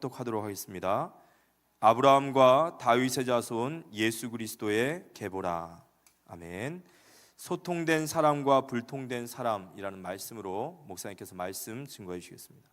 합독하도록 하겠습니다. 아브라함과 다윗의 자손 예수 그리스도의 계보라. 아멘. 소통된 사람과 불통된 사람이라는 말씀으로 목사님께서 말씀 증거해 주시겠습니다.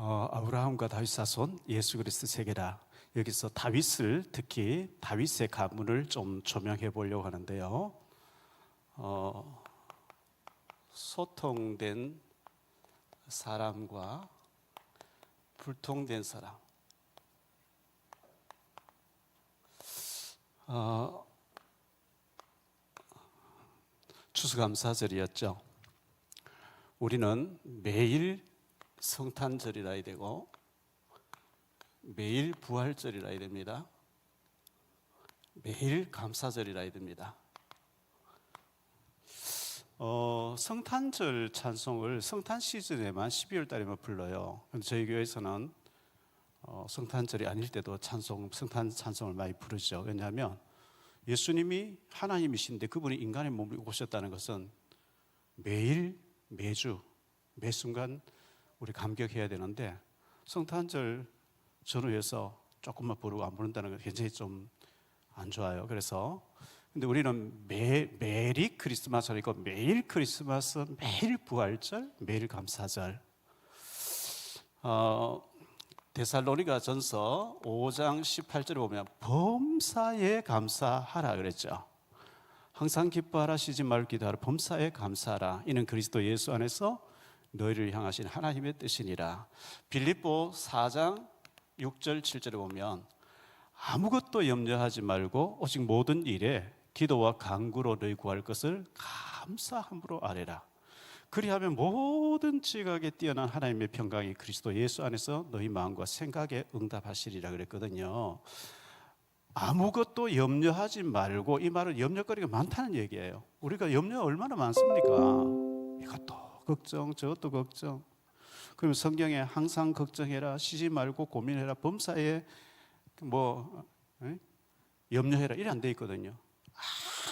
아브라함과 다윗 자손 예수 그리스도 세계라. 여기서 다윗을, 특히 다윗의 가문을 좀 조명해 보려고 하는데요. 소통된 사람과 불통된 사람. 추수감사절이었죠. 우리는 매일 성탄절이라 해야 되고 매일 부활절이라 해야 됩니다. 매일 감사절이라 해야 됩니다. 성탄절 찬송을 성탄 시즌에만 12월 달에만 불러요. 근데 저희 교회에서는 성탄절이 아닐 때도 성탄 찬송을 많이 부르죠. 왜냐하면 예수님이 하나님이신데 그분이 인간의 몸을 오셨다는 것은 매일, 매주, 매 순간 우리 감격해야 되는데 성탄절 전후에서 조금만 부르고 안 부른다는 건 굉장히 좀 안 좋아요. 그래서 근데 우리는 매일이 크리스마스가 있고 매일 크리스마스, 매일 부활절, 매일 감사절. 데살로니가 전서 5장 18절에 보면 범사에 감사하라 그랬죠. 항상 기뻐하라, 쉬지 말고 기도하라, 범사에 감사하라. 이는 그리스도 예수 안에서 너희를 향하신 하나님의 뜻이니라. 빌립보 4장 6절 7절에 보면 아무것도 염려하지 말고 오직 모든 일에 기도와 간구로 너희 구할 것을 감사함으로 아뢰라. 그리하면 모든 지각에 뛰어난 하나님의 평강이 그리스도 예수 안에서 너희 마음과 생각에 응답하시리라 그랬거든요. 아무것도 염려하지 말고, 이 말은 염려거리가 많다는 얘기예요. 우리가 염려 얼마나 많습니까? 이것도 걱정, 저것도 걱정. 그러면 성경에 항상 걱정해라, 쉬지 말고 고민해라, 범사에 염려해라 이래 안 돼 있거든요.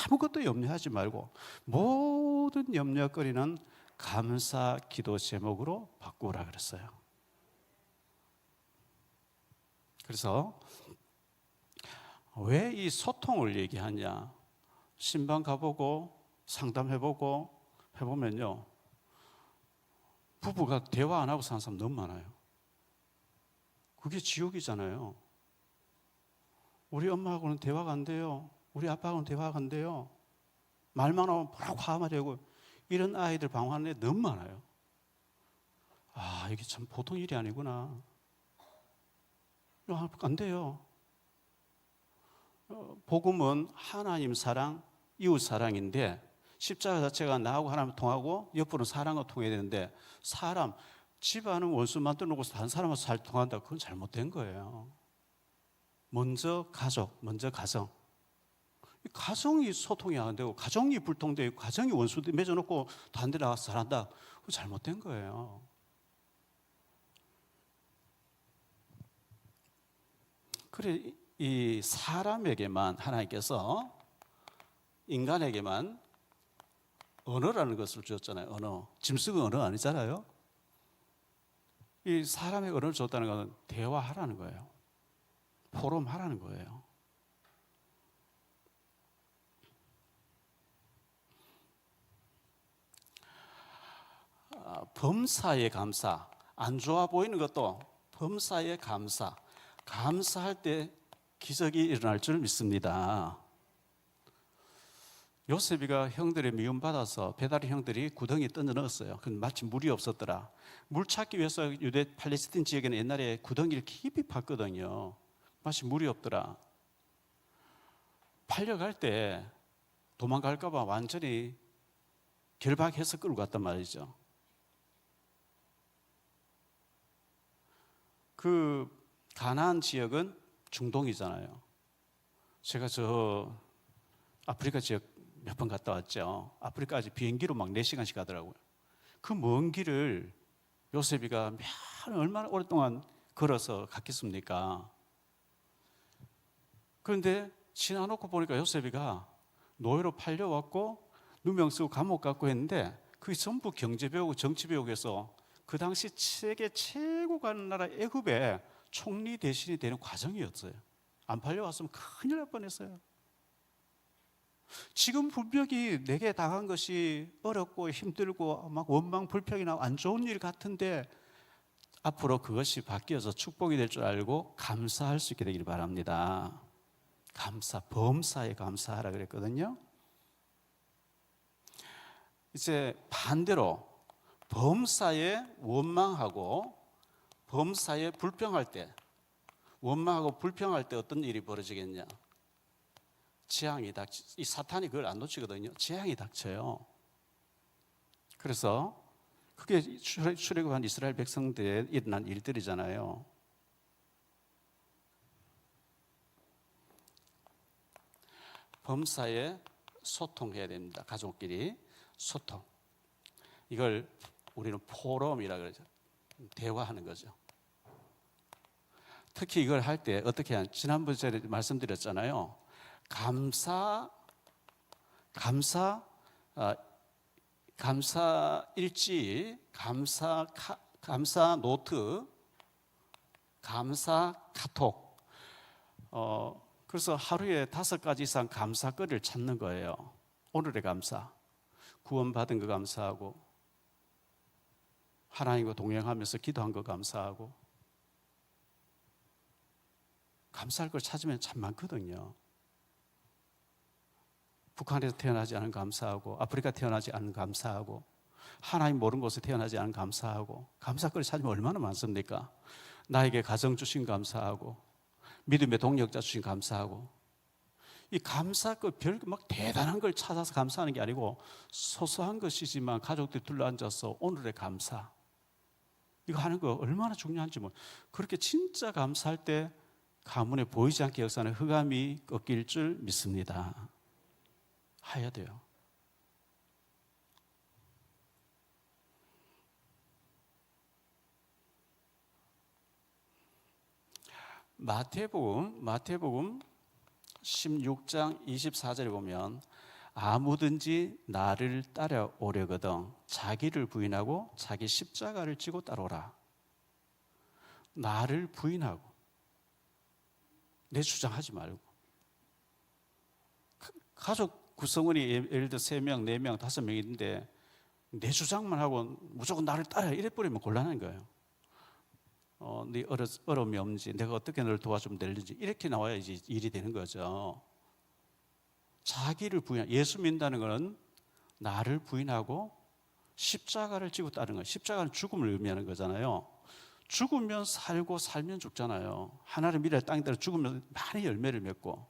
아무것도 염려하지 말고 모든 염려거리는 감사 기도 제목으로 바꾸라 그랬어요. 그래서 왜 이 소통을 얘기하냐? 신방 가보고 상담해보고 해보면요, 부부가 대화 안 하고 사는 사람 너무 많아요. 그게 지옥이잖아요. 우리 엄마하고는 대화가 안 돼요. 우리 아빠하고는 대화가 안 돼요. 말만 하면 뭐라고 화가 되고, 이런 아이들 방황하는 애 너무 많아요. 이게 참 보통 일이 아니구나. 안 돼요. 복음은 하나님 사랑, 이웃 사랑인데 십자가 자체가 나하고 하나님 통하고 옆으로는 사랑과 통해야 되는데, 사람, 집안은 원수 만들어 놓고 다른 사람하고 잘 통한다. 그건 잘못된 거예요. 먼저 가족, 먼저 가정. 가정이 소통이 안 되고 가정이 불통되고 가정이 원수 맺어놓고 다른 데 나가서 잘한다. 그건 잘못된 거예요. 그래, 이 사람에게만 하나님께서, 인간에게만 언어라는 것을 주었잖아요. 언어. 짐승은 언어 아니잖아요. 이 사람의 언어를 줬다는 것은 대화하라는 거예요. 포럼하라는 거예요. 범사에 감사. 안 좋아 보이는 것도 범사에 감사. 감사할 때 기적이 일어날 줄 믿습니다. 요셉이가 형들의 미움받아서 배다리 형들이 구덩이에 던져 넣었어요. 근데 마침 물이 없었더라. 물 찾기 위해서 유대 팔레스틴 지역에는 옛날에 구덩이를 깊이 팠거든요. 마침 물이 없더라. 팔려갈 때 도망갈까 봐 완전히 결박해서 끌고 갔단 말이죠. 그 가나안 지역은 중동이잖아요. 제가 아프리카 지역 몇 번 갔다 왔죠. 아프리카까지 비행기로 막 4시간씩 가더라고요. 그 먼 길을 요셉이가 얼마나 오랫동안 걸어서 갔겠습니까? 그런데 지나놓고 보니까 요셉이가 노예로 팔려왔고 누명 쓰고 감옥 갔고 했는데 그게 전부 경제배우고 정치배우에서 그 당시 세계 최고 가는 나라 애굽의 총리 대신이 되는 과정이었어요. 안 팔려왔으면 큰일 날 뻔했어요. 지금 분명히 내게 당한 것이 어렵고 힘들고 막 원망 불평이나 안 좋은 일 같은데 앞으로 그것이 바뀌어서 축복이 될 줄 알고 감사할 수 있게 되길 바랍니다. 범사에 감사하라 그랬거든요. 이제 반대로 범사에 원망하고 범사에 불평할 때, 원망하고 불평할 때 어떤 일이 벌어지겠냐? 이 사탄이 그걸 안 놓치거든요. 재앙이 닥쳐요. 그래서 그게 출애굽한 이스라엘 백성들에 일어난 일들이잖아요. 범사에 소통해야 됩니다. 가족끼리 소통. 이걸 우리는 포럼이라 그러죠. 대화하는 거죠. 특히 이걸 할 때 어떻게 하냐? 지난번에 말씀드렸잖아요. 감사 일지, 감사 노트, 감사 카톡. 그래서 하루에 5가지 이상 감사거리를 찾는 거예요. 오늘의 감사, 구원받은 거 감사하고, 하나님과 동행하면서 기도한 거 감사하고. 감사할 걸 찾으면 참 많거든요. 북한에서 태어나지 않은 감사하고, 아프리카 태어나지 않은 감사하고, 하나님 모르는 곳에 태어나지 않은 감사하고. 감사거리 찾으면 얼마나 많습니까? 나에게 가정 주신 감사하고, 믿음의 동력자 주신 감사하고. 이 감사거 별거 막 대단한 걸 찾아서 감사하는 게 아니고 소소한 것이지만 가족들 둘러앉아서 오늘의 감사, 이거 하는 거 얼마나 중요한지 그렇게 진짜 감사할 때 가문에 보이지 않게 역사하는 흑암이 꺾일 줄 믿습니다. 해야 돼요. 마태복음 16장 24절에 보면 아무든지 나를 따라오려거든 자기를 부인하고 자기 십자가를 지고 따라오라. 나를 부인하고, 내 주장하지 말고. 가족 구성원이 예를 들어 3명, 4명, 5명 있는데 내 주장만 하고 무조건 나를 따라 이래버리면 곤란한 거예요. 네 어려움이 없는지, 내가 어떻게 너를 도와주면 되는지 이렇게 나와야지 일이 되는 거죠. 자기를 예수 믿는다는 것은 나를 부인하고 십자가를 지고 따르는 거예요. 십자가는 죽음을 의미하는 거잖아요. 죽으면 살고 살면 죽잖아요. 하나님 미래 땅에 따라 죽으면 많이 열매를 맺고,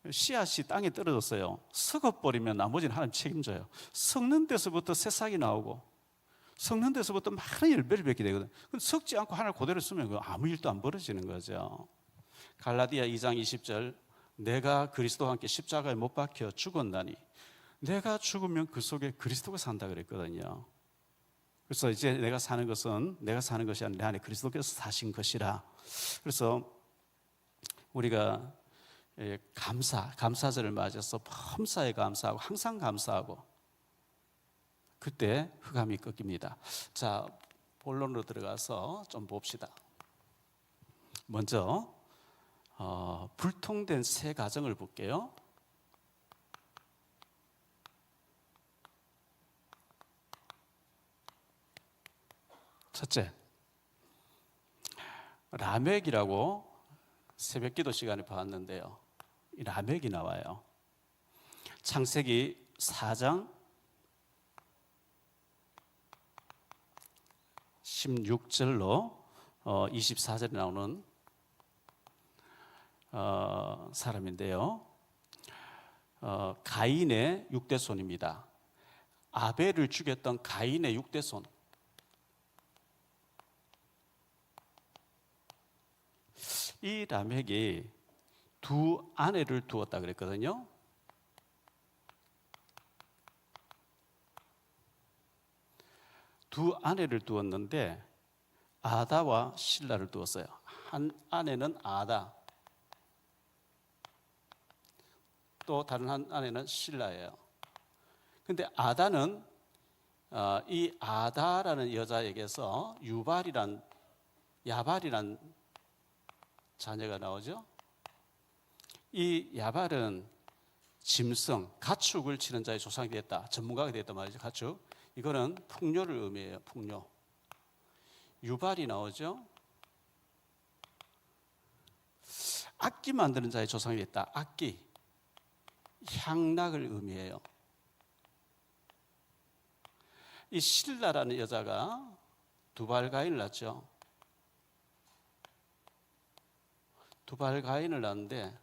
씨앗이 땅에 떨어졌어요. 썩어버리면 나머지는 하나님 책임져요. 썩는 데서부터 새싹이 나오고 썩는 데서부터 많은 열매를 맺게 되거든요. 썩지 않고 하나를 그대로 쓰면 아무 일도 안 벌어지는 거죠. 갈라디아 2장 20절, 내가 그리스도와 함께 십자가에 못 박혀 죽었나니 내가 죽으면 그 속에 그리스도가 산다 그랬거든요. 그래서 이제 내가 사는 것이 아니라 내 안에 그리스도께서 사신 것이라. 그래서 우리가 감사절을 맞아서 범사에 감사하고 항상 감사하고, 그때 흑암이 꺾입니다. 자, 본론으로 들어가서 좀 봅시다. 먼저 불통된 세 가정을 볼게요. 첫째, 라멕이라고 새벽기도 시간에 봤는데요. 이 라멕이 나와요. 창세기 4장 16절로 24절에 나오는 사람인데요. 가인의 6대손입니다. 아벨을 죽였던 가인의 6대손. 이 라멕이 두 아내를 두었다 그랬거든요. 두 아내를 두었는데 아다와 실라를 두었어요. 한 아내는 아다, 또 다른 한 아내는 실라예요. 근데 아다는 이 아다라는 여자에게서 야발이란 자녀가 나오죠. 이 야발은 짐승, 가축을 치는 자의 조상이 됐다. 전문가가 됐단 말이죠. 가축. 이거는 풍요를 의미해요. 풍요. 유발이 나오죠. 악기 만드는 자의 조상이 됐다. 악기. 향락을 의미해요. 이 실라라는 여자가 두발가인을 낳죠. 두발가인을 낳는데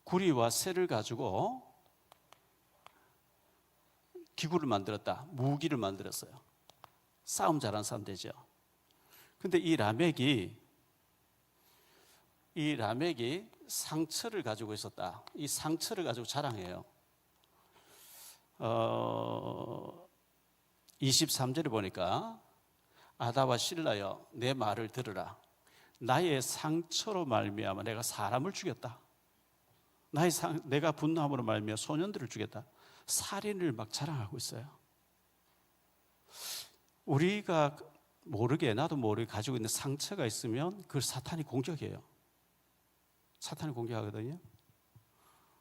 구리와 쇠를 가지고 기구를 만들었다. 무기를 만들었어요. 싸움 잘하는 사람 되죠. 근데 이 라멕이 상처를 가지고 있었다. 이 상처를 가지고 자랑해요. 23절에 보니까 아다와 실라여 내 말을 들으라. 나의 상처로 말미암아 내가 사람을 죽였다. 내가 분노함으로 말미암아 소년들을 죽였다. 살인을 막 자랑하고 있어요. 우리가 모르게, 나도 모르게 가지고 있는 상처가 있으면 그걸 사탄이 공격해요. 사탄이 공격하거든요.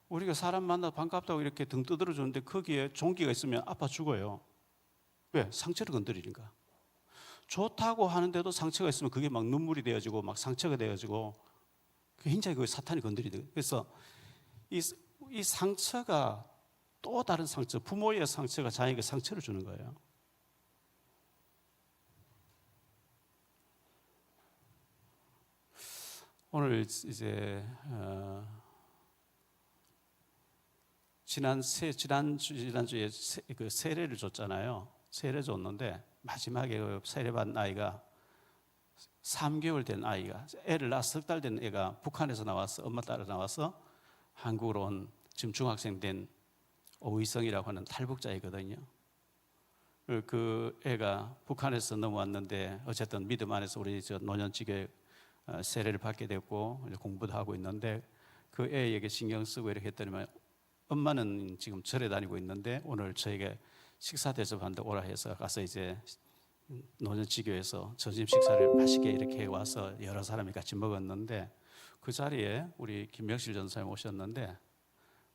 우리가 사람 만나 반갑다고 이렇게 등 두드려 주는데 거기에 종기가 있으면 아파 죽어요. 왜? 상처를 건드리니까. 좋다고 하는데도 상처가 있으면 그게 막 눈물이 되어지고 막 상처가 되어지고 굉장히 그 사탄이 건드리거든요. 그래서 이 상처가 또 다른 상처, 부모의 상처가 자녀에게 상처를 주는 거예요. 오늘 이제 지난주에 그 세례를 줬잖아요. 세례 줬는데 마지막에 그 세례받은 아이가 3개월 된 아이가, 애를 낳아서 3달 된 애가 북한에서 나와서 엄마 따라 나와서 한국으로 온 지금 중학생 된 오이성이라고 하는 탈북자이거든요. 그 애가 북한에서 넘어왔는데 어쨌든 믿음 안에서 우리 저 노년지교회 세례를 받게 됐고 공부도 하고 있는데 그 애에게 신경 쓰고 이렇게 했더니만 엄마는 지금 절에 다니고 있는데 오늘 저에게 식사 대접하는데 오라 해서 가서 이제 노년지교에서 점심 식사를 맛있게 이렇게 와서 여러 사람이 같이 먹었는데 그 자리에 우리 김명실 전사님 오셨는데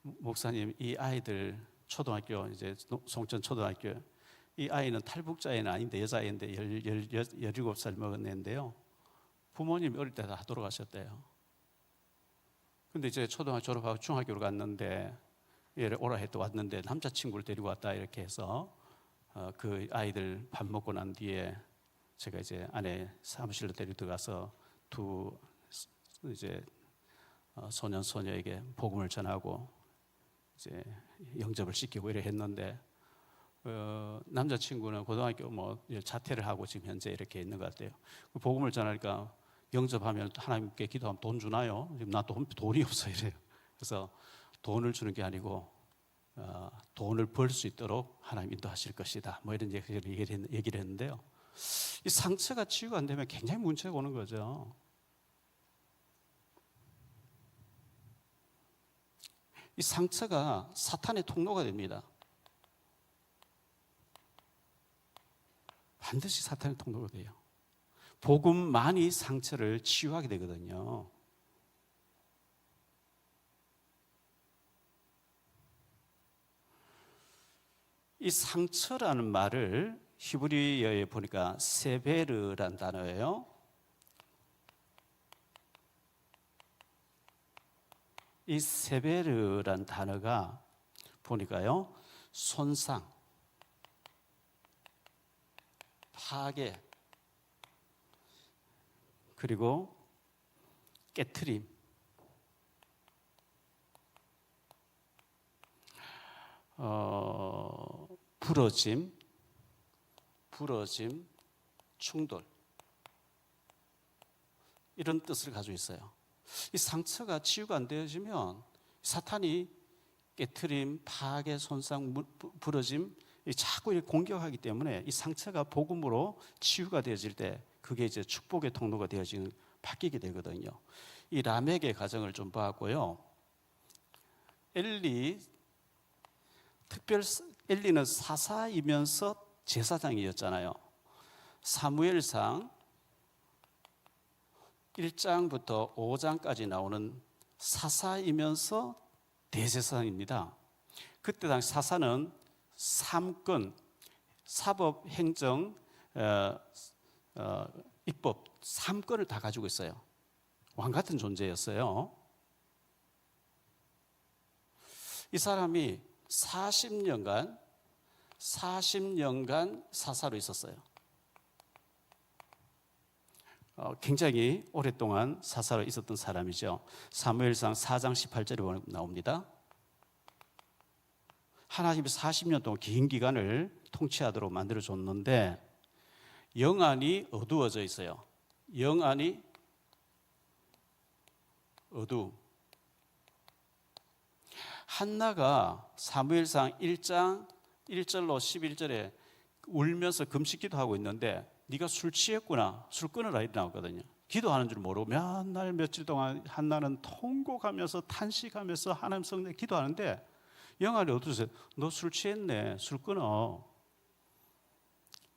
목사님 이 아이들 초등학교 이제 송천 초등학교 이 아이는 탈북자애는 아닌데 여자애인데 17살 먹은 애인데요. 부모님이 어릴 때 다 돌아가셨대요. 근데 이제 초등학교 졸업하고 중학교로 갔는데 얘를 오라 해도 왔는데 남자친구를 데리고 왔다 이렇게 해서 그 아이들 밥 먹고 난 뒤에 제가 이제 아내 사무실로 데리고 들어가서 두 이제 소년 소녀에게 복음을 전하고 이제 영접을 시키고 이래 했는데 남자친구는 고등학교 뭐 자퇴를 하고 지금 현재 이렇게 있는 것 같아요. 복음을 전하니까 영접하면 하나님께 기도하면 돈 주나요? 지금 나 돈이 없어 이래요. 그래서 돈을 주는 게 아니고 돈을 벌 수 있도록 하나님 인도하실 것이다. 뭐 이런 얘기를 했는데요. 이 상처가 치유가 안 되면 굉장히 문제가 오는 거죠. 이 상처가 사탄의 통로가 됩니다. 반드시 사탄의 통로가 돼요. 복음만이 상처를 치유하게 되거든요. 이 상처라는 말을 히브리어에 보니까 세베르란 단어예요. 이 세베르란 단어가 보니까요, 손상, 파괴, 그리고 깨트림, 부러짐, 충돌 이런 뜻을 가지고 있어요. 이 상처가 치유가 안 되어지면 사탄이 깨트림, 파괴, 손상, 부러짐 자꾸 이렇게 공격하기 때문에 이 상처가 복음으로 치유가 되어질 때 그게 이제 축복의 통로가 되어지는 바뀌게 되거든요. 이 라멕의 가정을 좀 봤고요. 엘리는 사사이면서 제사장이었잖아요. 사무엘상 1장부터 5장까지 나오는 사사이면서 대제사장입니다. 그때 당시 사사는 삼권, 사법, 행정, 입법 3권을 다 가지고 있어요. 왕 같은 존재였어요. 이 사람이 40년간 사사로 있었어요. 굉장히 오랫동안 사사로 있었던 사람이죠. 사무엘상 4장 18절에 나옵니다. 하나님이 40년 동안 긴 기간을 통치하도록 만들어줬는데 영안이 어두워져 있어요. 영안이 어두움. 한나가 사무엘상 1장 1절로 11절에 울면서 금식 기도하고 있는데 네가 술 취했구나, 술 끊으라 이렇게 나오거든요. 기도하는 줄 모르고 몇 날 며칠 동안 한나는 통곡하면서 탄식하면서 하나님 성전에 기도하는데 영안이 어두워서 너 술 취했네, 술 끊어.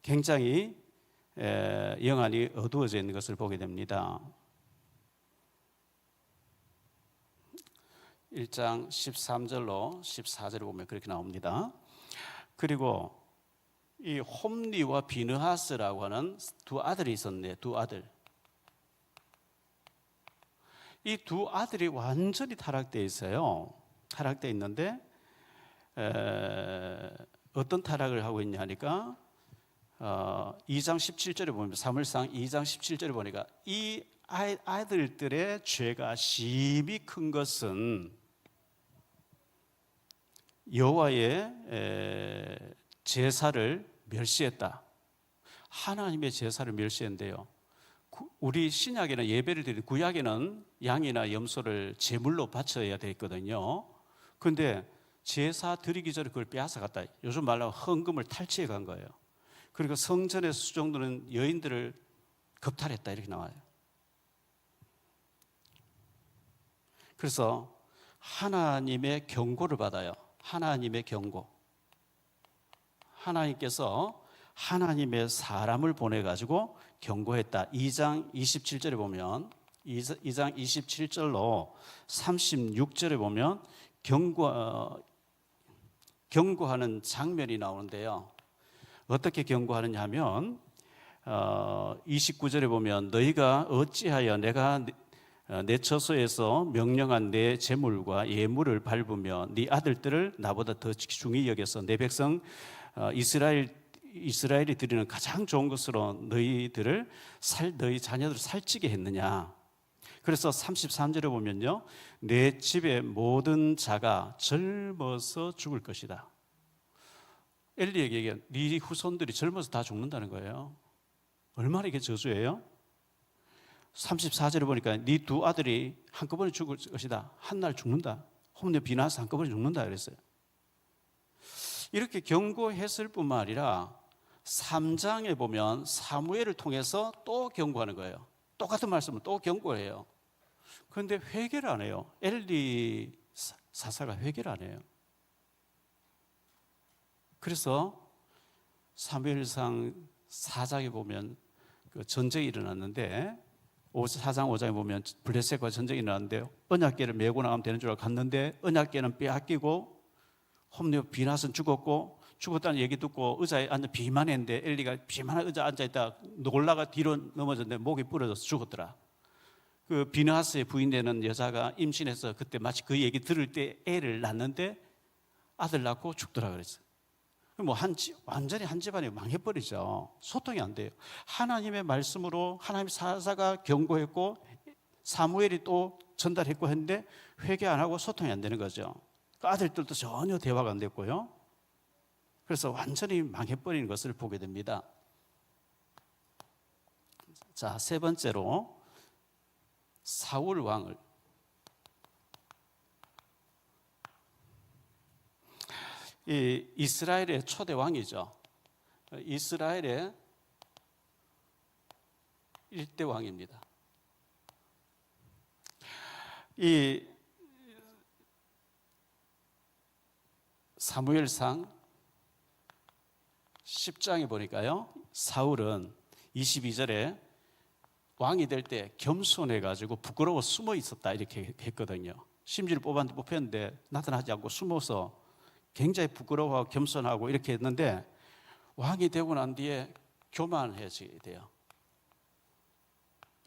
굉장히 영안이 어두워져 있는 것을 보게 됩니다. 1장 13절로 14절에 보면 그렇게 나옵니다. 그리고 이 홈리와 비느하스라고 하는 두 아들이 있었는데 두 아들. 이 두 아들이 완전히 타락되어 있어요. 타락되어 있는데 어떤 타락을 하고 있냐니까 2장 17절에 보면 사무엘상 2장 17절에 보니까 이 아들들의 죄가 심히 큰 것은 여호와의 제사를 멸시했다. 하나님의 제사를 멸시했는데요. 우리 신약에는 예배를 드리는 구약에는 양이나 염소를 제물로 바쳐야 되거든요. 그런데 제사 드리기 전에 그걸 빼앗아갔다. 요즘 말로 헌금을 탈취해 간 거예요. 그리고 성전에서 수종드는 여인들을 겁탈했다 이렇게 나와요. 그래서 하나님의 경고를 받아요. 하나님의 경고. 하나님께서 하나님의 사람을 보내가지고 경고했다. 2장 27절에 보면 2장 27절로 36절에 보면 경고하는 장면이 나오는데요. 어떻게 경고하느냐 하면 29절에 보면 너희가 어찌하여 내가 내 처소에서 명령한 내 재물과 예물을 밟으며 네 아들들을 나보다 더 중히 여겨서 내 백성 이스라엘이 드리는 가장 좋은 것으로 너희 자녀들을 살찌게 했느냐. 그래서 33절에 보면요, 내 집의 모든 자가 젊어서 죽을 것이다. 엘리에게 얘기한 네 후손들이 젊어서 다 죽는다는 거예요. 얼마나 이게 저주예요? 34절에 보니까 네 두 아들이 한꺼번에 죽을 것이다. 한 날 죽는다. 홈리 비나스 한꺼번에 죽는다 그랬어요. 이렇게 경고했을 뿐만 아니라 3장에 보면 사무엘을 통해서 또 경고하는 거예요. 똑같은 말씀을 또 경고해요. 그런데 회개를 안 해요. 엘리 사사가 회개를 안 해요. 그래서 사무엘상 4장에 보면 그 전쟁이 일어났는데 4장 5장에 보면 블레셋과 전쟁이 일어났는데 언약궤를 메고 나가면 되는 줄 알고 갔는데 언약궤는 빼앗기고 홈리와 비낫은 죽었다는 얘기 듣고 의자에 앉아 비만했는데 엘리가 비만한 의자에 앉아있다가 놀라가 뒤로 넘어졌는데 목이 부러져서 죽었더라. 그 비느하스의 부인 되는 여자가 임신해서 그때 마치 그 얘기 들을 때 애를 낳는데 아들 낳고 죽더라 그랬어요. 완전히 한 집안이 망해버리죠. 소통이 안 돼요. 하나님의 말씀으로 하나님 사사가 경고했고 사무엘이 또 전달했고 했는데 회개 안 하고 소통이 안 되는 거죠. 그 아들들도 전혀 대화가 안 됐고요. 그래서 완전히 망해버리는 것을 보게 됩니다. 자, 세 번째로 사울 왕을 이 이스라엘의 초대 왕이죠. 이스라엘의 1대 왕입니다. 이 사무엘상 10장에 보니까요, 사울은 22절에 왕이 될 때 겸손해 가지고 부끄러워 숨어 있었다 이렇게 했거든요. 심지어 뽑혔는데 나타나지 않고 숨어서 굉장히 부끄러워하고 겸손하고 이렇게 했는데, 왕이 되고 난 뒤에 교만해지게 돼요.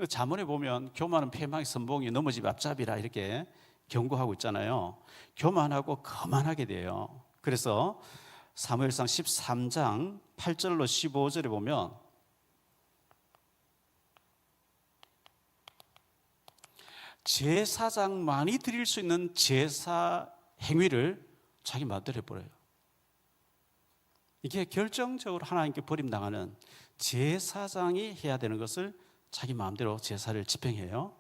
잠언에 보면 교만은 패망의 선봉이 넘어지면 앞잡이라 이렇게 경고하고 있잖아요. 교만하고 거만하게 돼요. 그래서 사무엘상 13장 8절로 15절에 보면 제사장만이 드릴 수 있는 제사 행위를 자기 마음대로 해버려요. 이게 결정적으로 하나님께 버림당하는, 제사장이 해야 되는 것을 자기 마음대로 제사를 집행해요.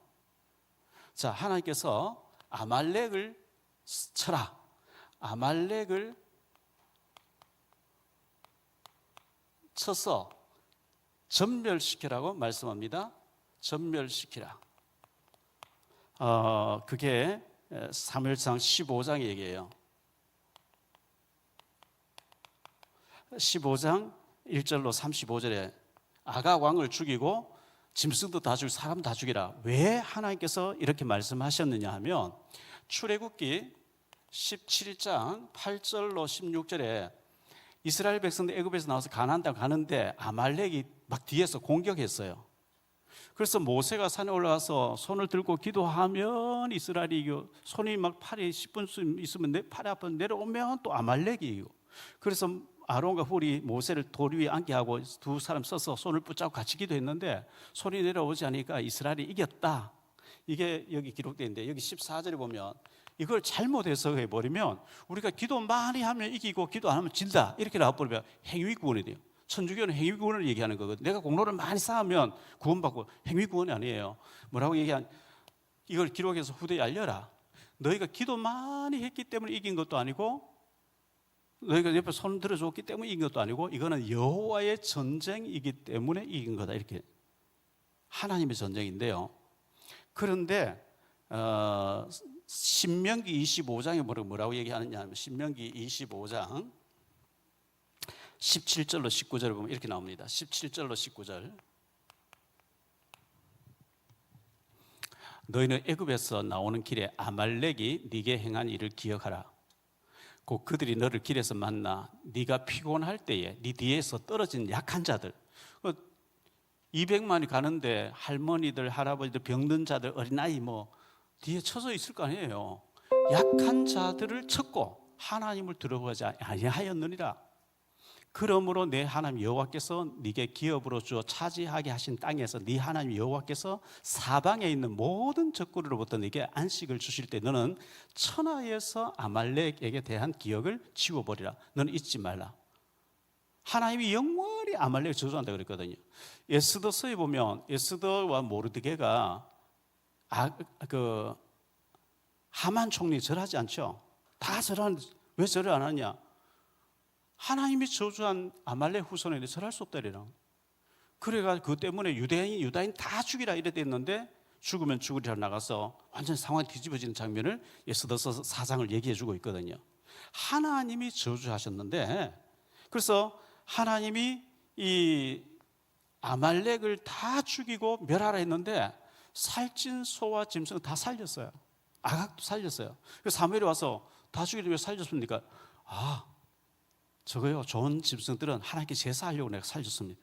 자, 하나님께서 아말렉을 쳐라, 아말렉을 쳐서 전멸시키라고 말씀합니다. 전멸시키라. 그게 사무엘상 15장 얘기예요. 15장 1절로 35절에 아각 왕을 죽이고 짐승도 다 죽이고 사람 다 죽이라. 왜 하나님께서 이렇게 말씀하셨느냐 하면, 출애굽기 17장 8절로 16절에 이스라엘 백성들 애굽에서 나와서 가나안 땅 가는데 아말렉이 막 뒤에서 공격했어요. 그래서 모세가 산에 올라가서 손을 들고 기도하면 이스라엘이 이기고, 손이 막 팔이 10분 있으면 내 팔이 아파 내려오면 또 아말렉이 이기고, 그래서 아론과 훌이 모세를 돌 위에 앉게 하고 두 사람 써서 손을 붙잡고 같이 기도했는데 손이 내려오지 않으니까 이스라엘이 이겼다. 이게 여기 기록되어 있는데, 여기 14절에 보면 이걸 잘못 해석해버리면 우리가 기도 많이 하면 이기고 기도 안 하면 진다 이렇게 나와버리면 행위구원이 돼요. 천주교는 행위구원을 얘기하는 거거든요. 내가 공로를 많이 쌓으면 구원받고, 행위구원이 아니에요. 뭐라고 얘기한, 이걸 기록해서 후대에 알려라. 너희가 기도 많이 했기 때문에 이긴 것도 아니고, 너희가 옆에 손 들어줬기 때문에 이긴 것도 아니고, 이거는 여호와의 전쟁이기 때문에 이긴 거다. 이렇게 하나님의 전쟁인데요. 그런데 신명기 25장에 뭐라고 얘기하느냐 하면, 신명기 25장 17절로 19절을 보면 이렇게 나옵니다. 17절로 19절. 너희는 애굽에서 나오는 길에 아말렉이 네게 행한 일을 기억하라. 곧 그들이 너를 길에서 만나 네가 피곤할 때에 네 뒤에서 떨어진 약한 자들, 200만이 가는데 할머니들, 할아버지들, 병든 자들, 어린아이 뭐 뒤에 쳐서 있을 거 아니에요. 약한 자들을 쳤고 하나님을 들어보지 아니하였느니라. 그러므로 내 하나님 여호와께서 네게 기업으로 주어 차지하게 하신 땅에서 네 하나님 여호와께서 사방에 있는 모든 적그리로부터 네게 안식을 주실 때 너는 천하에서 아말렉에게 대한 기억을 지워버리라. 너는 잊지 말라. 하나님이 영원히 아말렉을 저주한다 그랬거든요. 에스더서에 보면 에스더와 모르드게가 하만 총리 절하지 않죠. 다 절하는데 왜 절을 안 하냐? 하나님이 저주한 아말렉 후손에게 절할 수 없다리라. 그래가 그 때문에 유다인 다 죽이라 이래 됐는데, 죽으면 죽으리라 나가서 완전 상황이 뒤집어지는 장면을 에스더서 4장을 얘기해 주고 있거든요. 하나님이 저주하셨는데, 그래서 하나님이 이 아말렉을 다 죽이고 멸하라 했는데 살찐 소와 짐승 다 살렸어요. 아각도 살렸어요. 그래서 사무엘이 와서 다 죽이려 왜 살렸습니까? 저거요, 좋은 짐승들은 하나님께 제사하려고 내가 살렸습니다.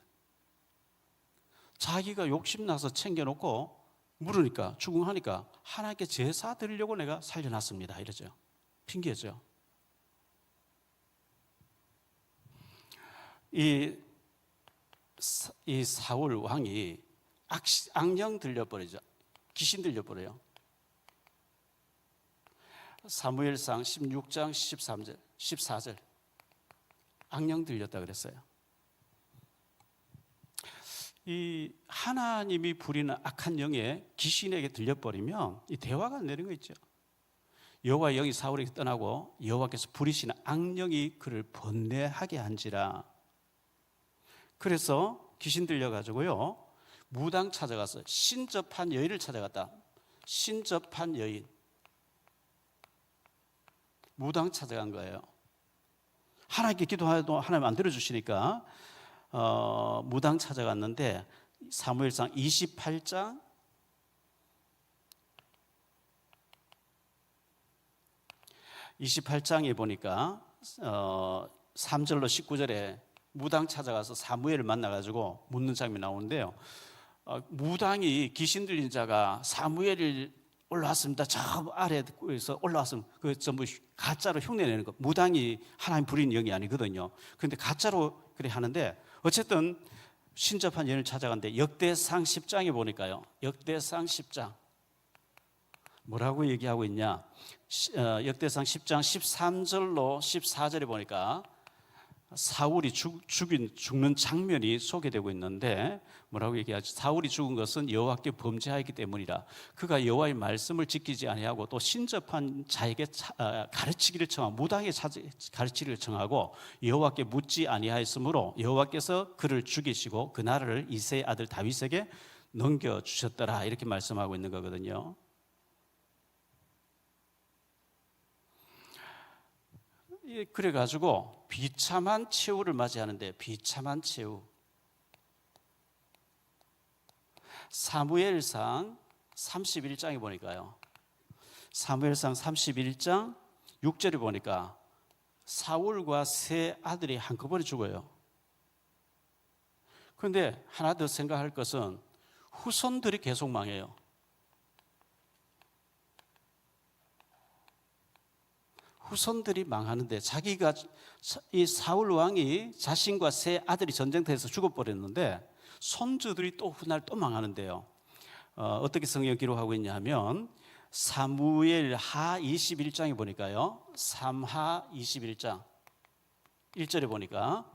자기가 욕심나서 챙겨놓고 물으니까, 추궁하니까 하나님께 제사 드리려고 내가 살려놨습니다 이러죠. 핑계죠. 이 사울 왕이 악령 들려버리죠. 귀신 들려버려요. 사무엘상 16장 13절, 14절 악령 들렸다 그랬어요. 이 하나님이 부리는 악한 영에 귀신에게 들려버리면 이 대화가 안 되는 거 있죠. 여호와의 영이 사울에게 떠나고 여호와께서 부리시는 악령이 그를 번뇌하게 한지라. 그래서 귀신 들려가지고요 무당 찾아가서 신접한 여인을 찾아갔다. 신접한 여인, 무당 찾아간 거예요. 하나님께 기도해도 하나님 안 들어주시니까 무당 찾아갔는데 사무엘상 28장 28장에 보니까 3절로 19절에 무당 찾아가서 사무엘을 만나가지고 묻는 장면이 나오는데요. 무당이 귀신 들린 자가 사무엘을 올라왔습니다. 저 아래에서 올라왔으면 그 전부 가짜로 흉내내는 거. 무당이 하나님 부리는 영이 아니거든요. 그런데 가짜로 그래 하는데 어쨌든 신접한 여인을 찾아갔는데 역대상 10장에 보니까요. 역대상 10장 뭐라고 얘기하고 있냐? 역대상 10장 13절로 14절에 보니까 사울이 죽는 장면이 소개되고 있는데 뭐라고 얘기하지? 사울이 죽은 것은 여호와께 범죄하였기 때문이라. 그가 여호와의 말씀을 지키지 아니하고 또 신접한 자에게 가르치기를 청하고 무당의 가르치기를 청하고 여호와께 묻지 아니하였으므로 여호와께서 그를 죽이시고 그 나라를 이새의 아들 다윗에게 넘겨주셨더라. 이렇게 말씀하고 있는 거거든요. 그래가지고 비참한 최후를 맞이하는데 비참한 최후. 사무엘상 31장에 보니까요. 사무엘상 31장 6절에 보니까 사울과 세 아들이 한꺼번에 죽어요. 그런데 하나 더 생각할 것은 후손들이 계속 망해요. 후손들이 망하는데 자기가 이 사울 왕이 자신과 세 아들이 전쟁터에서 죽어버렸는데 손주들이 또 훗날 또 망하는데요. 어떻게 성경 기록하고 있냐면 사무엘하 21장에 보니까요. 삼하 21장 1절에 보니까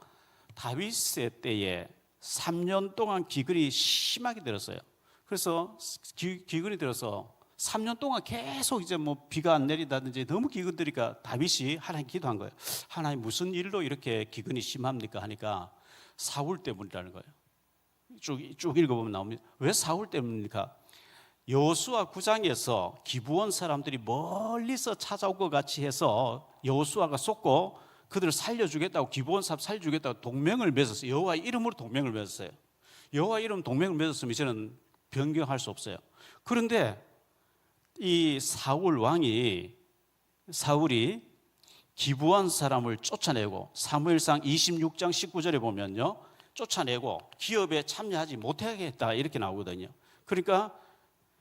다윗의 때에 3년 동안 기근이 심하게 들었어요. 그래서 기근이 들어서 3년 동안 계속 이제 뭐 비가 안 내린다든지 너무 기근 들으니까 다윗이 하나님 기도한 거예요. 하나님 무슨 일로 이렇게 기근이 심합니까 하니까 사울 때문이라는 거예요. 쭉 읽어보면 나옵니다. 왜 사울 때문입니까? 여호수아 9장에서 기브온 사람들이 멀리서 찾아올 것 같이 해서 여호수아가 쏟고 그들을 살려주겠다고 기브온 사람 살려주겠다고 동맹을 맺었어요. 여호와의 이름으로 동맹을 맺었어요. 여호와의 이름 동맹을 맺었으면 이제는 변경할 수 없어요. 그런데 이 사울이 기브온 사람을 쫓아내고 사무엘상 26장 19절에 보면요. 쫓아내고 기업에 참여하지 못하게 했다 이렇게 나오거든요. 그러니까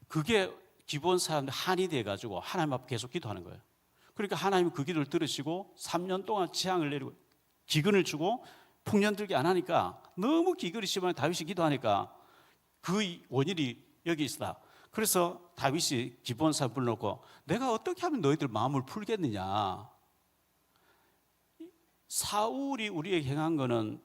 그게 기브온 사람들 한이 돼가지고 하나님 앞에 계속 기도하는 거예요. 그러니까 하나님이 그 기도를 들으시고 3년 동안 재앙을 내리고 기근을 주고 풍년 들게 안 하니까 너무 기근이 심하게 다윗이 기도하니까 그 원인이 여기 있다. 그래서 다윗이 기브온 사람 불러놓고 내가 어떻게 하면 너희들 마음을 풀겠느냐. 사울이 우리에게 행한 거는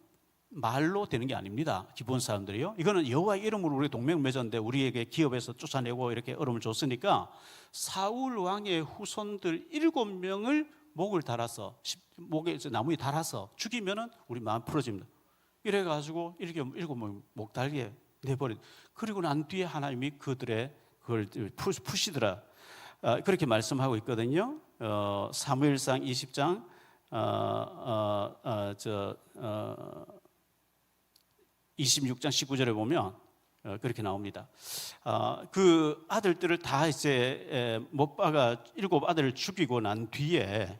말로 되는 게 아닙니다. 기브온 사람들이요. 이거는 여호와의 이름으로 우리 동맹을 맺었는데 우리에게 기업에서 쫓아내고 이렇게 어려움을 줬으니까 사울 왕의 후손들 7명을 목을 달아서 목에 나무에 달아서 죽이면은 우리 마음 풀어집니다. 이래가지고 7명 목 달게 내버린. 그리고 난 뒤에 하나님이 그들의 그걸 푸시더라. 그렇게 말씀하고 있거든요. 사무엘상 20장 26장 19절에 보면 그렇게 나옵니다. 그 아들들을 다 이제 못 박아 7 아들을 죽이고 난 뒤에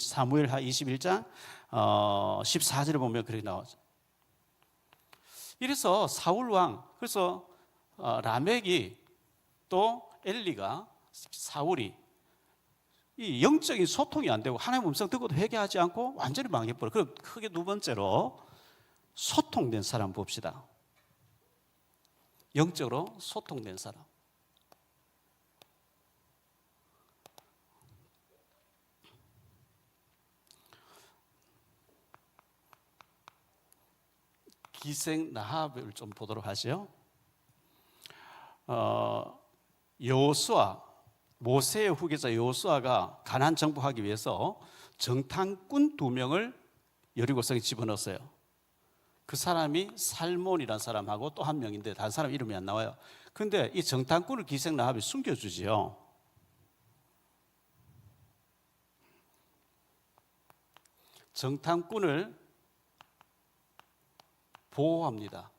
사무엘하 21장 14절에 보면 그렇게 나오죠. 이래서 사울 왕, 그래서 라멕이 또 엘리가 사울이 이 영적인 소통이 안 되고 하나님 음성 듣고도 회개하지 않고 완전히 망해버려. 그럼 크게 두 번째로 소통된 사람 봅시다. 영적으로 소통된 사람. 기생 라합을 좀 보도록 하죠. 여호수아 모세의 후계자 여호수아가 가나안 정복하기 위해서 정탐꾼 2명을 여리고성에 집어넣었어요. 그 사람이 살몬이라는 사람하고 또 한 명인데 다른 사람 이름이 안 나와요. 그런데 이 정탐꾼을 기생 라합이 숨겨주지요. 정탐꾼을 보호합니다.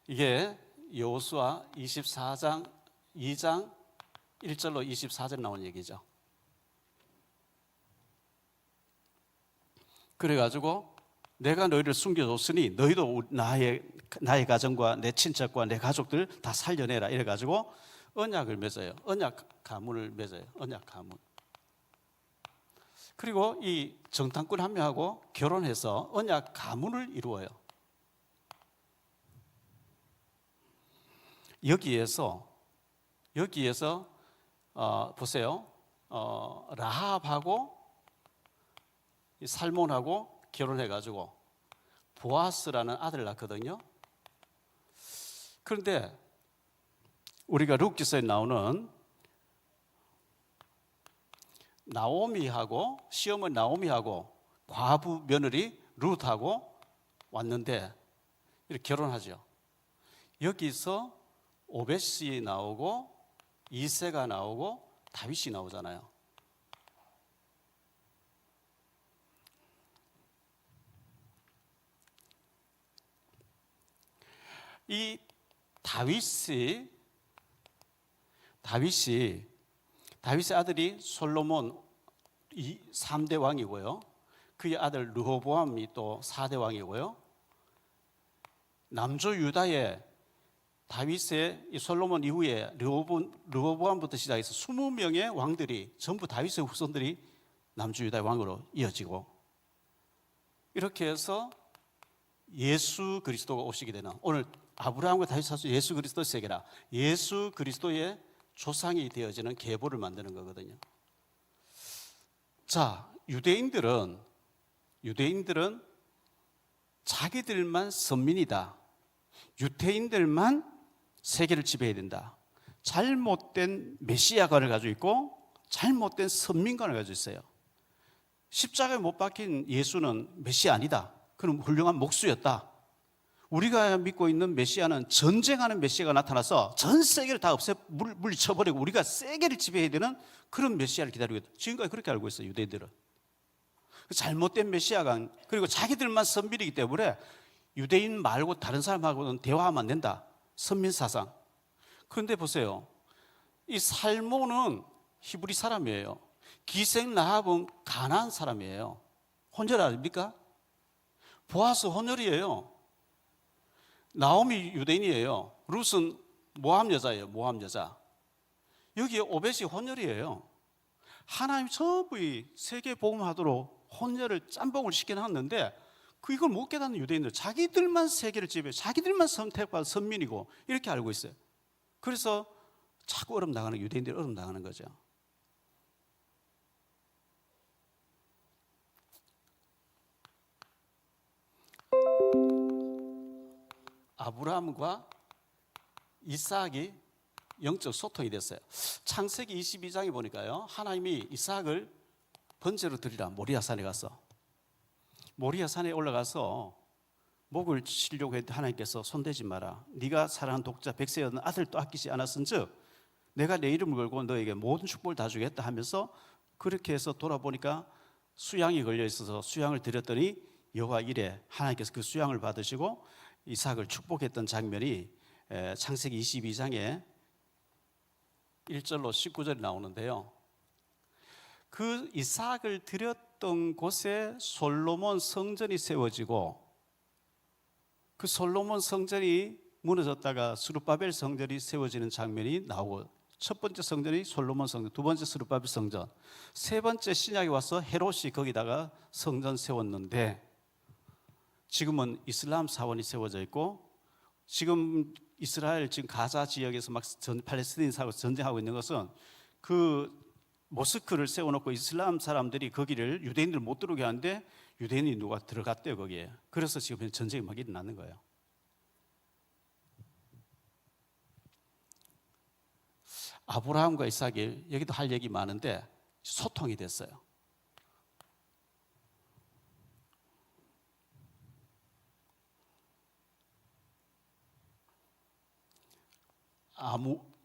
이게 여호수아 24장 2장 1절로 24절 나온 얘기죠. 그래가지고 내가 너희를 숨겨줬으니 너희도 나의 가정과 내 친척과 내 가족들 다 살려내라 이래가지고 언약을 맺어요. 언약 가문을 맺어요. 언약 가문. 그리고 이 정탐꾼 한 명하고 결혼해서 언약 가문을 이루어요. 여기에서 보세요. 라합하고 살몬하고 결혼해가지고 보아스라는 아들을 낳거든요. 그런데 우리가 룻기서에 나오는 나오미하고 시어머니 나오미하고 과부 며느리 룻하고 왔는데 이렇게 결혼하죠. 여기서 오벳이 나오고 이새가 나오고 다윗이 나오잖아요. 이 다윗의 아들이 솔로몬 3대 왕이고요. 그의 아들 르호보암이 또 4대 왕이고요. 남조 유다의 다윗의 이 솔로몬 이후에 르호보암부터 시작해서 20명의 왕들이 전부 다윗의 후손들이 남주 유다의 왕으로 이어지고 이렇게 해서 예수 그리스도가 오시게 되는 오늘 아브라함과 다윗 사수 예수 그리스도 세계라 예수 그리스도의 조상이 되어지는 계보를 만드는 거거든요. 자, 유대인들은 자기들만 선민이다. 유대인들만 세계를 지배해야 된다. 잘못된 메시아관을 가지고 있고 잘못된 선민관을 가지고 있어요. 십자가에 못 박힌 예수는 메시아 아니다. 그는 훌륭한 목수였다. 우리가 믿고 있는 메시아는 전쟁하는 메시아가 나타나서 전 세계를 다 물리쳐버리고 우리가 세계를 지배해야 되는 그런 메시아를 기다리고 있다. 지금까지 그렇게 알고 있어요. 유대인들은. 잘못된 메시아관 그리고 자기들만 선민이기 때문에 유대인 말고 다른 사람하고는 대화하면 안 된다. 선민사상. 그런데 보세요. 이 살몬은 히브리 사람이에요. 기생 라합은 가나안 사람이에요. 혼혈 아닙니까? 보아스 혼혈이에요. 나오미 유대인이에요. 룻은 모함 여자예요. 모함 여자. 여기에 오벳이 혼혈이에요. 하나님 전부 이 세계 복음하도록 혼혈을 짬뽕을 시켜놨는데 이걸 못 깨닫는 유대인들 자기들만 세계를 지배해 자기들만 선택받은 선민이고 이렇게 알고 있어요. 그래서 자꾸 얼음 나가는 유대인들이 얼음 나가는 거죠. 아브라함과 이삭이 영적 소통이 됐어요. 창세기 22장에 보니까요. 하나님이 이삭을 번제로 드리라 모리아산에 가서 모리아산에 올라가서 목을 치려고 했는데 하나님께서 손대지 마라. 네가 사랑하는 독자 백세였는 아들도 아끼지 않았은즉 내가 내 이름을 걸고 너에게 모든 축복을 다 주겠다 하면서 그렇게 해서 돌아보니까 수양이 걸려 있어서 수양을 드렸더니 여호와 이래 하나님께서 그 수양을 받으시고 이삭을 축복했던 장면이 창세기 22장에 1절로 19절이 나오는데요. 그 이삭을 드렸던 곳에 솔로몬 성전이 세워지고 그 솔로몬 성전이 무너졌다가 스룹바벨 성전이 세워지는 장면이 나오고 첫 번째 성전이 솔로몬 성전, 두 번째 스룹바벨 성전, 세 번째 신약에 와서 헤롯이 거기다가 성전 세웠는데 지금은 이슬람 사원이 세워져 있고 지금 이스라엘 지금 가자 지역에서 막 팔레스타인하고 전쟁하고 있는 것은 그 모스크를 세워놓고 이슬람 사람들이 거기를 유대인들 못 들어오게 하는데 유대인이 누가 들어갔대요 거기에. 그래서 지금 전쟁이 막 일어나는 거예요. 아브라함과 이삭이 여기도 할 얘기 많은데 소통이 됐어요.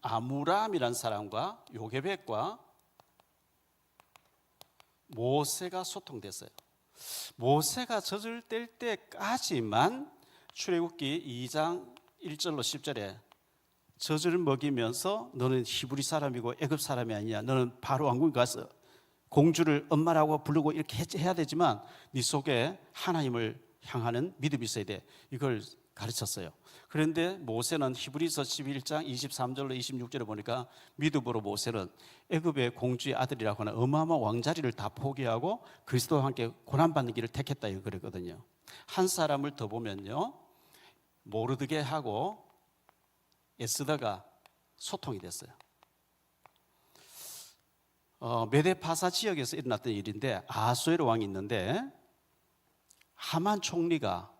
아무람이란 사람과 요게벳과 모세가 소통됐어요. 모세가 젖을 뗄 때까지만 출애굽기 2장 1절로 10절에 젖을 먹이면서 너는 히브리 사람이고 애굽 사람이 아니야. 너는 바로 왕궁에 가서 공주를 엄마라고 부르고 이렇게 해야 되지만 네 속에 하나님을 향하는 믿음이 있어야 돼. 이걸 가르쳤어요. 그런데 모세는 히브리서 11장 23절로 26절에 보니까 믿음으로 모세는 애굽의 공주의 아들이라고 하는 어마어마한 왕자리를 다 포기하고 그리스도와 함께 고난받는 길을 택했다 이거 그랬거든요. 한 사람을 더 보면요, 모르드게하고 에스더가 소통이 됐어요. 메데파사 지역에서 일어났던 일인데 아수에르 왕이 있는데 하만 총리가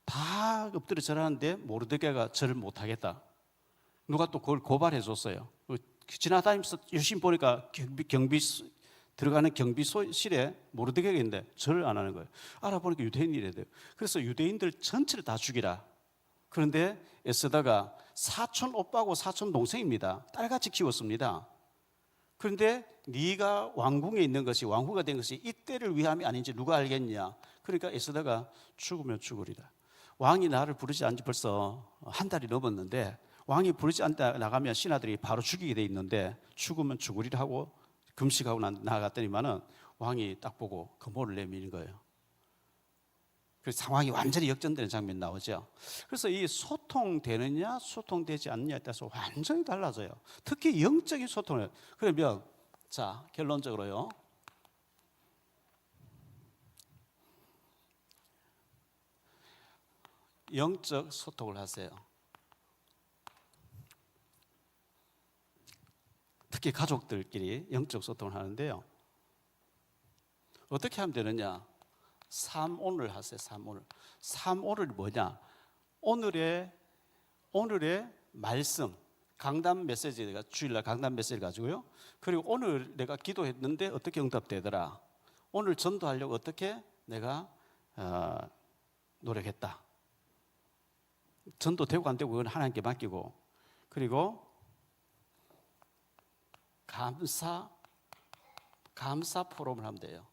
다 엎드려 절하는데 모르드게가 절을 못하겠다. 누가 또 그걸 고발해 줬어요. 지나다니면서 유심 보니까 들어가는 경비실에 모르드게가 있는데 절을 안 하는 거예요. 알아보니까 유대인이래야 돼요. 그래서 유대인들 전체를 다 죽이라. 그런데 에스더가 사촌 오빠고 사촌 동생입니다. 딸같이 키웠습니다. 그런데 네가 왕궁에 있는 것이 왕후가 된 것이 이때를 위함이 아닌지 누가 알겠냐. 그러니까 에스더가 죽으면 죽으리라. 왕이 나를 부르지 않지 벌써 한 달이 넘었는데 왕이 부르지 않다 나가면 신하들이 바로 죽이게 돼 있는데 죽으면 죽으리라 하고 금식하고 나아갔더니만은 왕이 딱 보고 금호를 내미는 거예요. 그래서 상황이 완전히 역전되는 장면이 나오죠. 그래서 이 소통되느냐 소통되지 않느냐에 따라서 완전히 달라져요. 특히 영적인 소통을. 그러면 자 결론적으로요, 영적 소통을 하세요. 특히 가족들끼리 영적 소통을 하는데요, 어떻게 하면 되느냐? 3오늘 하세요. 3오늘. 3오늘이 뭐냐? 오늘의 말씀, 강단 메시지, 내가 주일날 강단 메시지를 가지고요. 그리고 오늘 내가 기도했는데 어떻게 응답되더라. 오늘 전도하려고 어떻게 내가 노력했다. 전도 되고 안 되고 그건 하나님께 맡기고, 그리고 감사 포럼을 하면 돼요.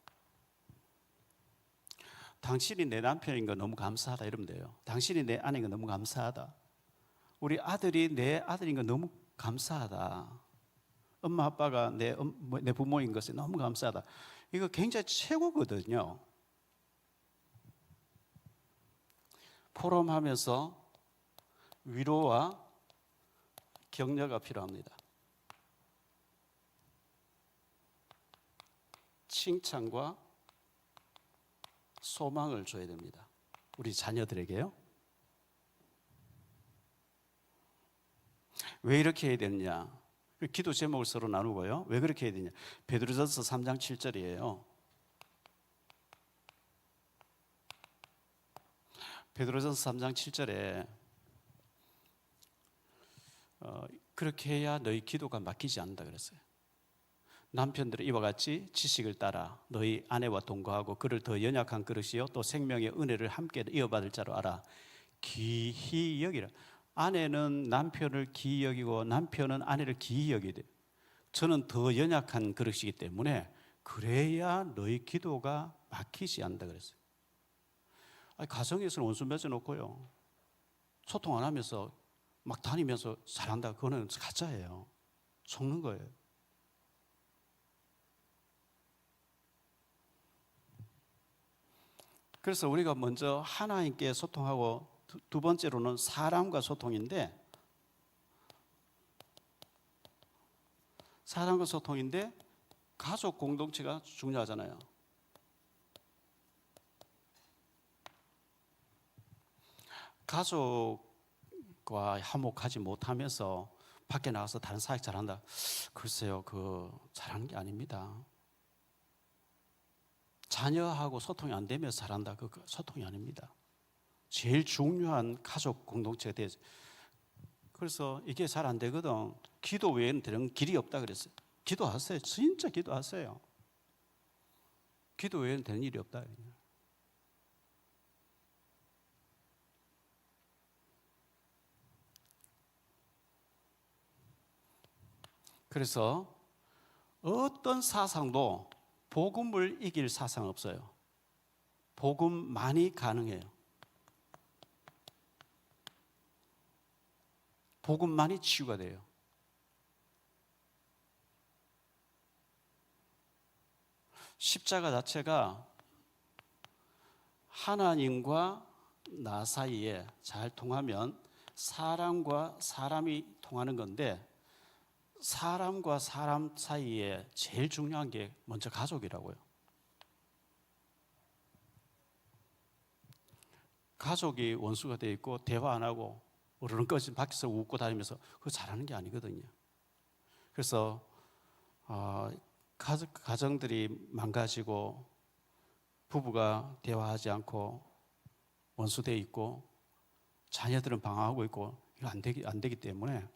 당신이 내 남편인 거 너무 감사하다 이러면 돼요. 당신이 내 아내인 거 너무 감사하다. 우리 아들이 내 아들인 거 너무 감사하다. 엄마 아빠가 내 부모인 것에 너무 감사하다. 이거 굉장히 최고거든요. 포럼하면서 위로와 격려가 필요합니다. 칭찬과 소망을 줘야 됩니다. 우리 자녀들에게요. 왜 이렇게 해야 되느냐? 기도 제목을 서로 나누고요. 왜 그렇게 해야 되냐? 베드로전서 3장 7절이에요. 베드로전서 3장 7절에 그렇게 해야 너희 기도가 막히지 않는다 그랬어요. 남편들은 이와 같이 지식을 따라 너희 아내와 동거하고 그를 더 연약한 그릇이요 또 생명의 은혜를 함께 이어받을 자로 알아. 귀히 여기라. 아내는 남편을 귀히 여기고 남편은 아내를 귀히 여기야 돼요. 저는 더 연약한 그릇이기 때문에 그래야 너희 기도가 막히지 않는다 그랬어요. 가정에서는 원수 맺어놓고요, 소통 안 하면서 막 다니면서 잘한다, 그거는 가짜예요. 속는 거예요. 그래서 우리가 먼저 하나님께 소통하고 두 번째로는 사람과 소통인데, 가족 공동체가 중요하잖아요. 가족과 화목하지 못하면서 밖에 나가서 다른 사역 잘한다. 글쎄요, 잘하는 게 아닙니다. 자녀하고 소통이 안 되면 잘한다. 소통이 아닙니다. 제일 중요한 가족 공동체에 대해서 그래서 이게 잘 안 되거든. 기도 외에는 되는 길이 없다 그랬어요. 기도하세요. 진짜 기도하세요. 기도 외에는 되는 일이 없다. 그래서 어떤 사상도 복음을 이길 사상 없어요. 복음만이 가능해요. 복음만이 치유가 돼요. 십자가 자체가 하나님과 나 사이에 잘 통하면 사람과 사람이 통하는 건데, 사람과 사람 사이에 제일 중요한 게 먼저 가족이라고요. 가족이 원수가 되어 있고 대화 안 하고 어른까지 밖에서 웃고 다니면서 그거 잘하는 게 아니거든요. 그래서 가정들이 망가지고 부부가 대화하지 않고 원수되어 있고 자녀들은 방황하고 있고 이거 안 되기 때문에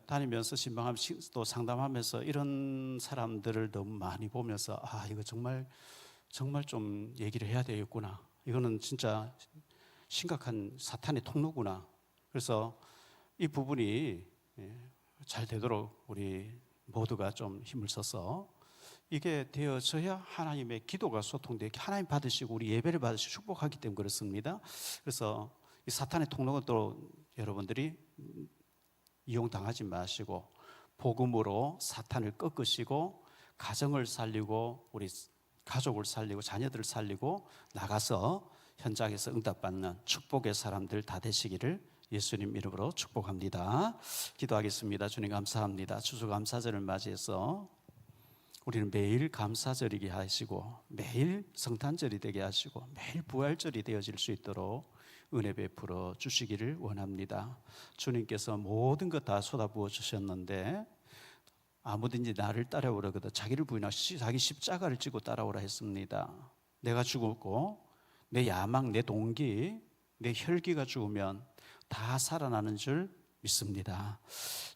다니면서 신방하면서 또 상담하면서 이런 사람들을 너무 많이 보면서 이거 정말 좀 얘기를 해야 되겠구나. 이거는 진짜 심각한 사탄의 통로구나. 그래서 이 부분이 잘 되도록 우리 모두가 좀 힘을 써서 이게 되어져야 하나님의 기도가 소통되게 하나님 받으시고 우리 예배를 받으시고 축복하기 때문에 그렇습니다. 그래서 이 사탄의 통로는 또 여러분들이 이용당하지 마시고 복음으로 사탄을 꺾으시고 가정을 살리고 우리 가족을 살리고 자녀들을 살리고 나가서 현장에서 응답받는 축복의 사람들 다 되시기를 예수님 이름으로 축복합니다. 기도하겠습니다. 주님 감사합니다. 추수감사절을 맞이해서 우리는 매일 감사절이게 하시고 매일 성탄절이 되게 하시고 매일 부활절이 되어질 수 있도록 은혜 베풀어 주시기를 원합니다. 주님께서 모든 것 다 쏟아부어 주셨는데 아무든지 나를 따라오려거든 자기를 부인하고 자기 십자가를 지고 따라오라 했습니다. 내가 죽었고 내 야망, 내 동기, 내 혈기가 죽으면 다 살아나는 줄 믿습니다.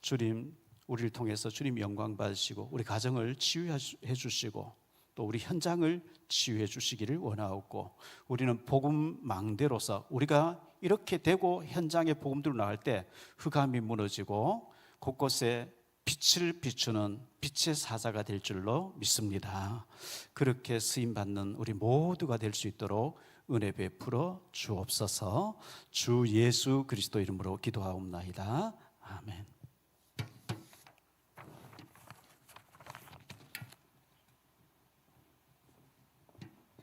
주님, 우리를 통해서 주님 영광 받으시고 우리 가정을 치유해 주시고 또 우리 현장을 치유해 주시기를 원하옵고, 우리는 복음망대로서 우리가 이렇게 되고 현장에 복음들로 나갈 때 흑암이 무너지고 곳곳에 빛을 비추는 빛의 사자가 될 줄로 믿습니다. 그렇게 쓰임받는 우리 모두가 될 수 있도록 은혜 베풀어 주옵소서. 주 예수 그리스도 이름으로 기도하옵나이다. 아멘.